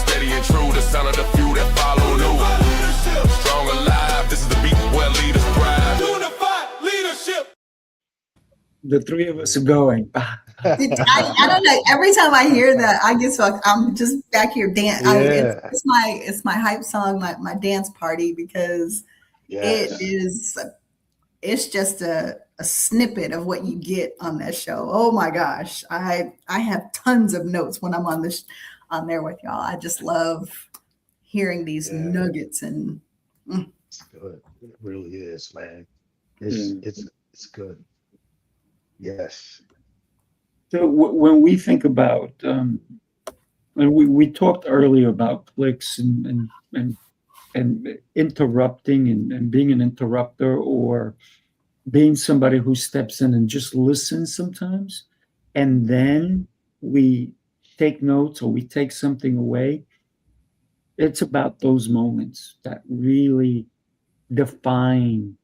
Steady and true, the sound of the few that follow new. Strong alive, this is the beat where leaders thrive. Unified leadership. The three of us are going. I don't know. Every time I hear that, I get so I'm just back here dancing. Yeah. It's my hype song, my dance party, because it's just a snippet of what you get on that show. Oh my gosh, I have tons of notes when I'm on there with y'all. I just love hearing these nuggets and. It's good. It really is, man. It's good. Yes. So when we think about, and we talked earlier about clicks and interrupting and being an interrupter, or being somebody who steps in and just listens sometimes, and then we take notes or we take something away. It's about those moments that really define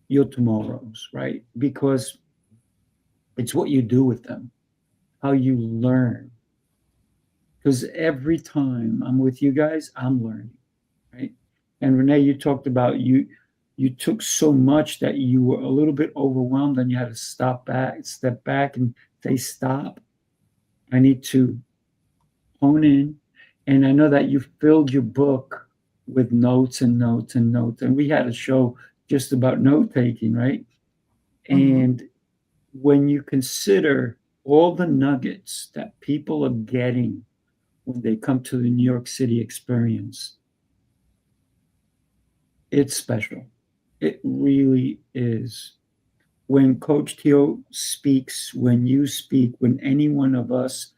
your tomorrows, right? Because it's what you do with them, how you learn. Because every time I'm with you guys, I'm learning, right? And Renee, you talked about you took so much that you were a little bit overwhelmed and you had to step back and say, stop. I need to hone in. And I know that you filled your book with notes and notes and notes. And we had a show just about note taking, right? Mm-hmm. And when you consider all the nuggets that people are getting when they come to the New York City Experience, it's special. It really is. When Coach Tio speaks, when you speak, when any one of us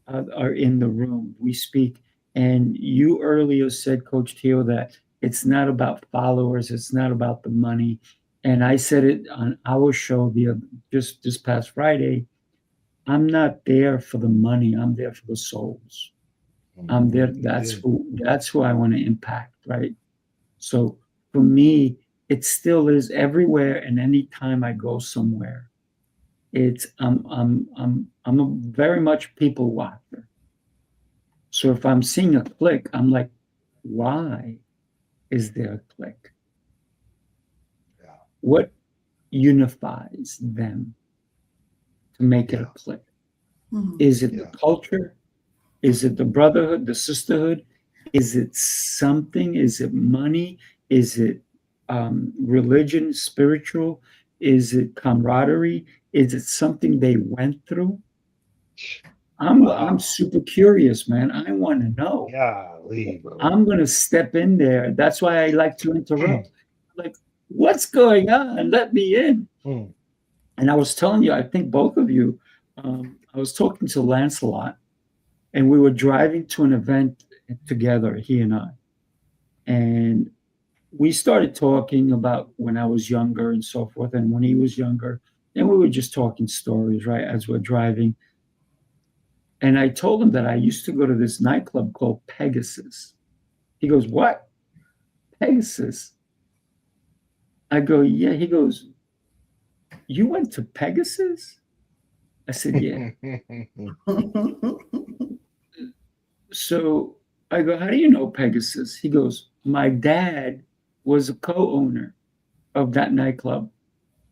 are in the room, we speak. And you earlier said, Coach Tio, that it's not about followers, it's not about the money. And I said it on our show just this past Friday. I'm not there for the money. I'm there for the souls. I'm there. That's who I want to impact, right? So for me, it still is everywhere, and anytime I go somewhere, it's I'm a very much people watcher. So if I'm seeing a click, I'm like, why is there a click? Yeah. What unifies them to make it a click? Mm-hmm. Is it the culture? Is it the brotherhood, the sisterhood? Is it something? Is it money? Is it religion, spiritual? Is it camaraderie? Is it something they went through? I'm super curious, man. I want to know. Yeah, I'm going to step in there. That's why I like to interrupt. Like, what's going on? Let me in. And I was telling you, I think both of you, I was talking to Lancelot, And we were driving to an event together, he and I. And we started talking about when I was younger and so forth, and when he was younger. And we were just talking stories, right, as we're driving. And I told him that I used to go to this nightclub called Pegasus. He goes, "What? Pegasus?" I go, "Yeah." He goes, "You went to Pegasus?" I said, "Yeah." So I go, "How do you know Pegasus?" He goes, "My dad was a co-owner of that nightclub."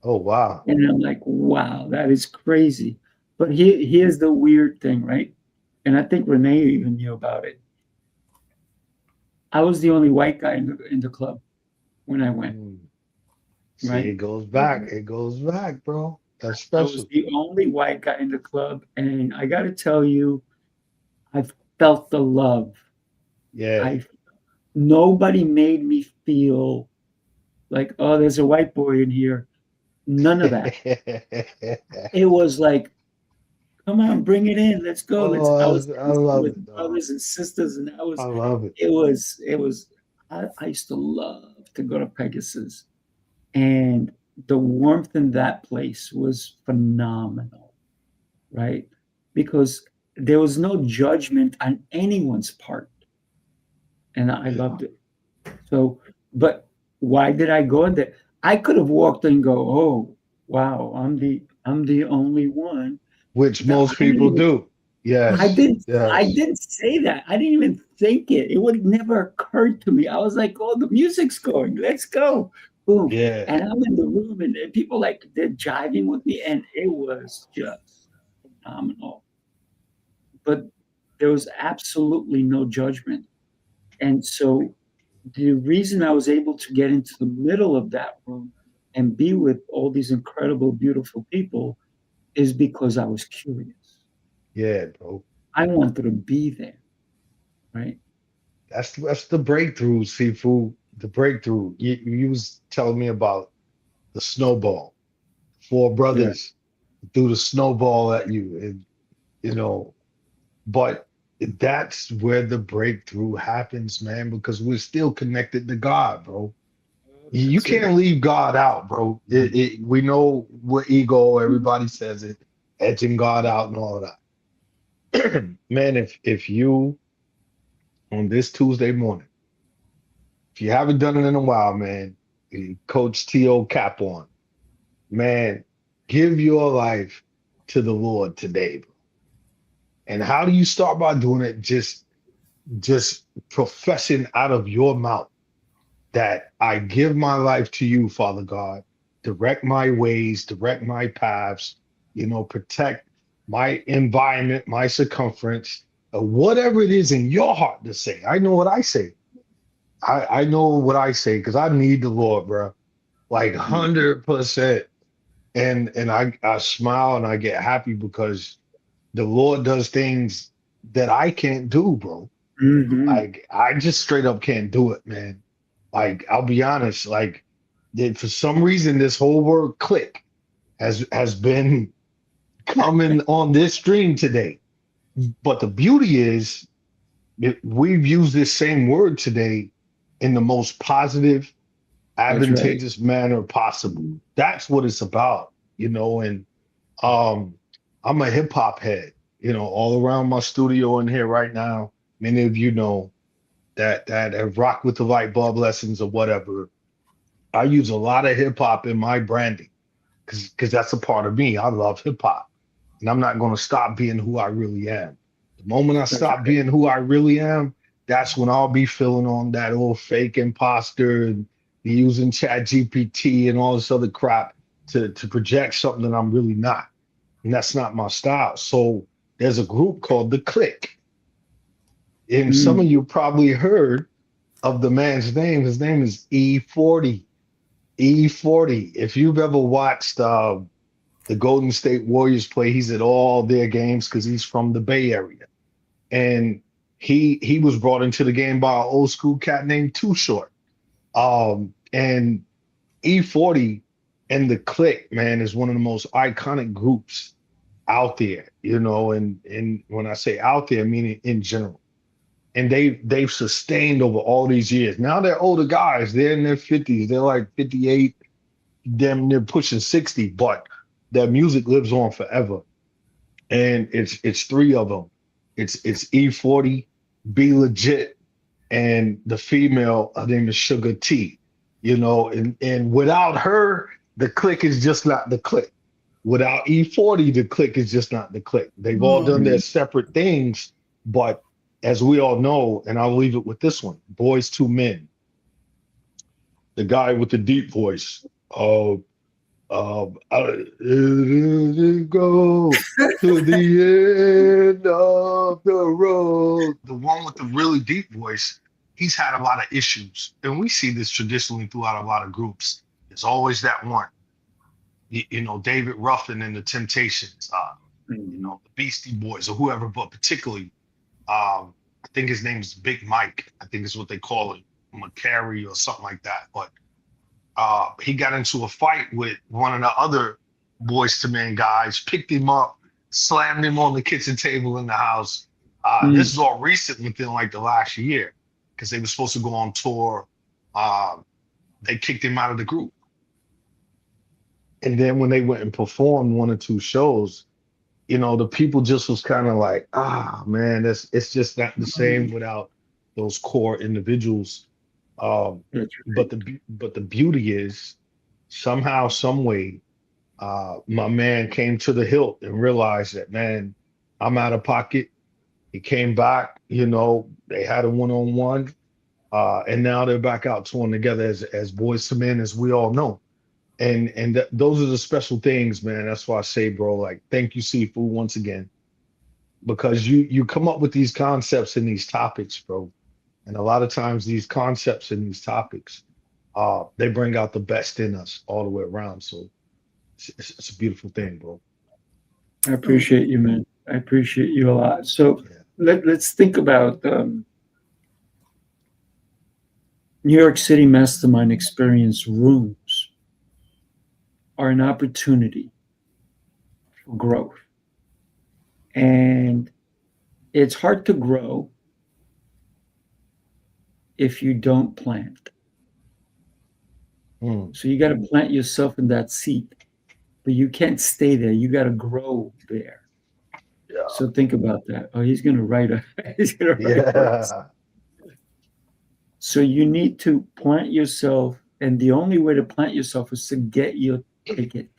Oh, wow. And I'm like, wow, that is crazy. But here's the weird thing, right? And I think Renee even knew about it. I was the only white guy in the club when I went, See, right? it goes back. It goes back, bro. That's I was special. the only white guy in the club. And I got to tell you, I felt the love. Yeah. Nobody made me feel like, oh, there's a white boy in here. None of that. It was like, come on, bring it in. Let's go. I Oh, was I dancing love with it, dog. brothers and sisters, and I love it. I used to love to go to Pegasus. And the warmth in that place was phenomenal, right? Because there was no judgment on anyone's part. And I Yeah. loved it. So, but why did I go in there? I could have walked in and go, oh, wow, I'm the only one. Which No, most people do. I Yes. didn't I Yes. didn't say that. I didn't even think it. It would never occurred to me. I was like, oh, the music's going. Let's go. Boom. Yeah. And I'm in the room and people like they're jiving with me and it was just phenomenal. But there was absolutely no judgment. And so the reason I was able to get into the middle of that room and be with all these incredible, beautiful people is because I was curious. Yeah, bro. I wanted to be there, right? That's the breakthrough, Sifu. The breakthrough. You was telling me about the snowball. Four Yeah. brothers threw the snowball at you, and you know, but that's where the breakthrough happens, man, because we're still connected to God, bro. You That's it. can't leave God out, bro. We know what ego, everybody says it, edging God out and all of that. Man, if you on this Tuesday morning, if you haven't done it in a while, man, Coach T.O. Cap on, man, give your life to the Lord today, bro. And how do you start by doing it? Just professing out of your mouth that I give my life to you, Father God. Direct my ways, direct my paths, protect my environment, my circumference, whatever it is in your heart to say. I know what I say. I know what I say because I need the Lord, bro. Like 100%. And I smile and I get happy because the Lord does things that I can't do, bro. Mm-hmm. Like I just straight up can't do it, man. Like I'll be honest, like for some reason this whole word click has been coming on this stream today. But the beauty is we've used this same word today in the most positive, That's right. advantageous manner possible. That's what it's about, and um I'm a hip hop head, all around my studio in here right now. Many of you know that have rocked with the light bulb lessons or whatever. I use a lot of hip hop in my branding because that's a part of me. I love hip hop, and I'm not going to stop being who I really am. The moment I That's stop right. being who I really am, that's when I'll be feeling on that old fake imposter and be using Chat GPT and all this other crap to project something that I'm really not, and that's not my style. So there's a group called The Click, and some of Mm. you probably heard of the man's name. His name is E40. E40. If you've ever watched the Golden State Warriors play, he's at all their games because he's from the Bay Area. And he was brought into the game by an old school cat named Too Short. And E40 and the Click, man, is one of the most iconic groups out there, and when I say out there, I mean in general. And they've sustained over all these years. Now they're older guys. They're in their 50s. They're like 58, they're pushing 60, but their music lives on forever. And it's three of them. It's E40, Be Legit, and the female, her name is Sugar T. And without her, the clique is just not the clique. Without E40, the clique is just not the clique. They've all done their separate things, but as we all know, and I'll leave it with this one, Boys to Men. The guy with the deep voice. Go to the end of the road. The one with the really deep voice, he's had a lot of issues. And we see this traditionally throughout a lot of groups. There's always that one. David Ruffin and the Temptations, the Beastie Boys or whoever, but particularly, I think his name's Big Mike. I think is what they call it, McCary or something like that. But he got into a fight with one of the other Boys to Men guys, picked him up, slammed him on the kitchen table in the house. This is all recent, within like the last year, because they were supposed to go on tour. They kicked him out of the group. And then when they went and performed one or two shows, the people just was kind of like, man, it's just not the same without those core individuals. But the beauty is, somehow, some way, my man came to the hilt and realized that, man, I'm out of pocket. He came back, they had a one-on-one, and now they're back out touring together as Boys to Men, as we all know. And those are the special things, man. That's why I say, bro, like, thank you, Sifu, once again, because you come up with these concepts and these topics, bro. And a lot of times these concepts and these topics, they bring out the best in us all the way around. So it's a beautiful thing, bro. I appreciate you, man. I appreciate you a lot. So let's think about New York City Mastermind Experience rooms are an opportunity for growth. And it's hard to grow if you don't plant. So you got to plant yourself in that seat, but you can't stay there. You got to grow there. Yeah. So think about that. Oh, he's going to write a post. So you need to plant yourself, and the only way to plant yourself is to get your ticket.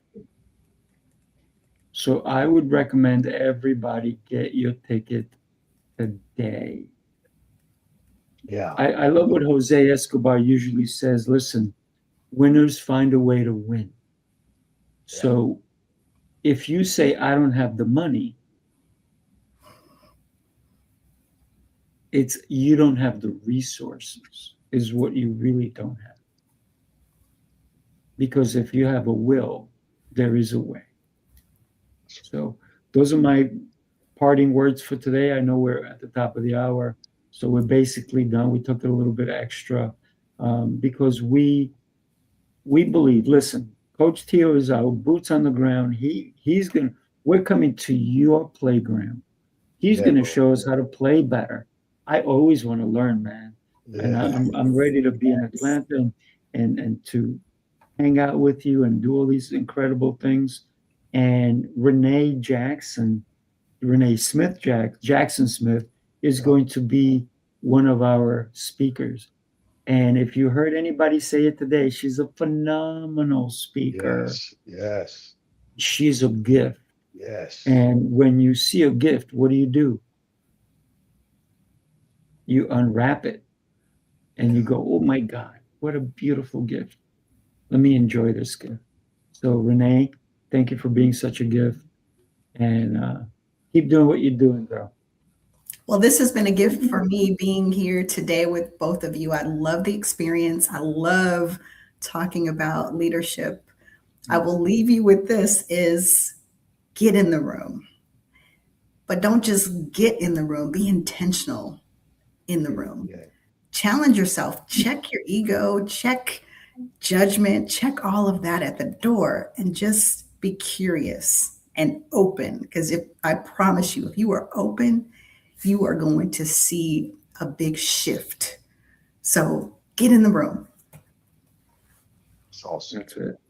So I would recommend everybody get your ticket today. Yeah. I love what Jose Escobar usually says. Listen, winners find a way to win. Yeah. So if you say, I don't have the money, it's you don't have the resources is what you really don't have. Because if you have a will, there is a way. So those are my parting words for today. I know we're at the top of the hour, so we're basically done. We took it a little bit extra because we believe, listen, Coach Tio is our boots on the ground. We're coming to your playground. He's going to show us how to play better. I always want to learn, man. Yeah. And I'm ready to be in Atlanta and to hang out with you and do all these incredible things. And Renee Jackson-Smith is going to be one of our speakers. And if you heard anybody say it today, she's a phenomenal speaker. Yes. She's a gift. Yes. And when you see a gift, what do? You unwrap it and you go, oh my God, what a beautiful gift. Let me enjoy this gift. So Renee, thank you for being such a gift, and keep doing what you're doing, girl. Well, this has been a gift for me being here today with both of you. I love the experience. I love talking about leadership. I will leave you with this is get in the room, but don't just get in the room, be intentional in the room. Yeah. Challenge yourself, check your ego, check judgment, check all of that at the door, and just be curious and open. Because if I promise you, if you are open, you are going to see a big shift. So get in the room. It's awesome. That's it.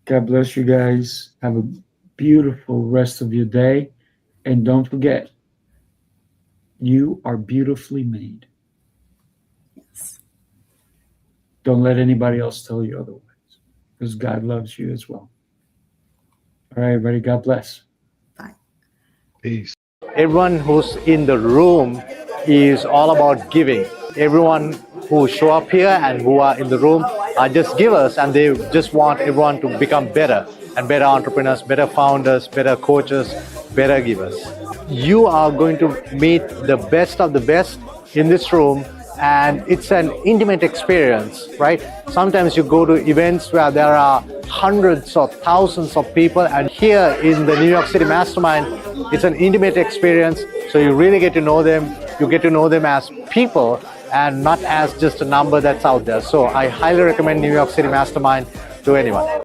God bless you guys. Have a beautiful rest of your day. And don't forget, you are beautifully made. Yes. Don't let anybody else tell you otherwise, because God loves you as well. All right, everybody. God bless. Bye. Peace. Everyone who's in the room is all about giving. Everyone who show up here and who are in the room are just givers, and they just want everyone to become better and better entrepreneurs, better founders, better coaches, better givers. You are going to meet the best of the best in this room, and it's an intimate experience, right? Sometimes you go to events where there are hundreds or thousands of people, and here in the New York City Mastermind, it's an intimate experience. So you really get to know them. You get to know them as people and not as just a number that's out there. So I highly recommend New York City Mastermind to anyone.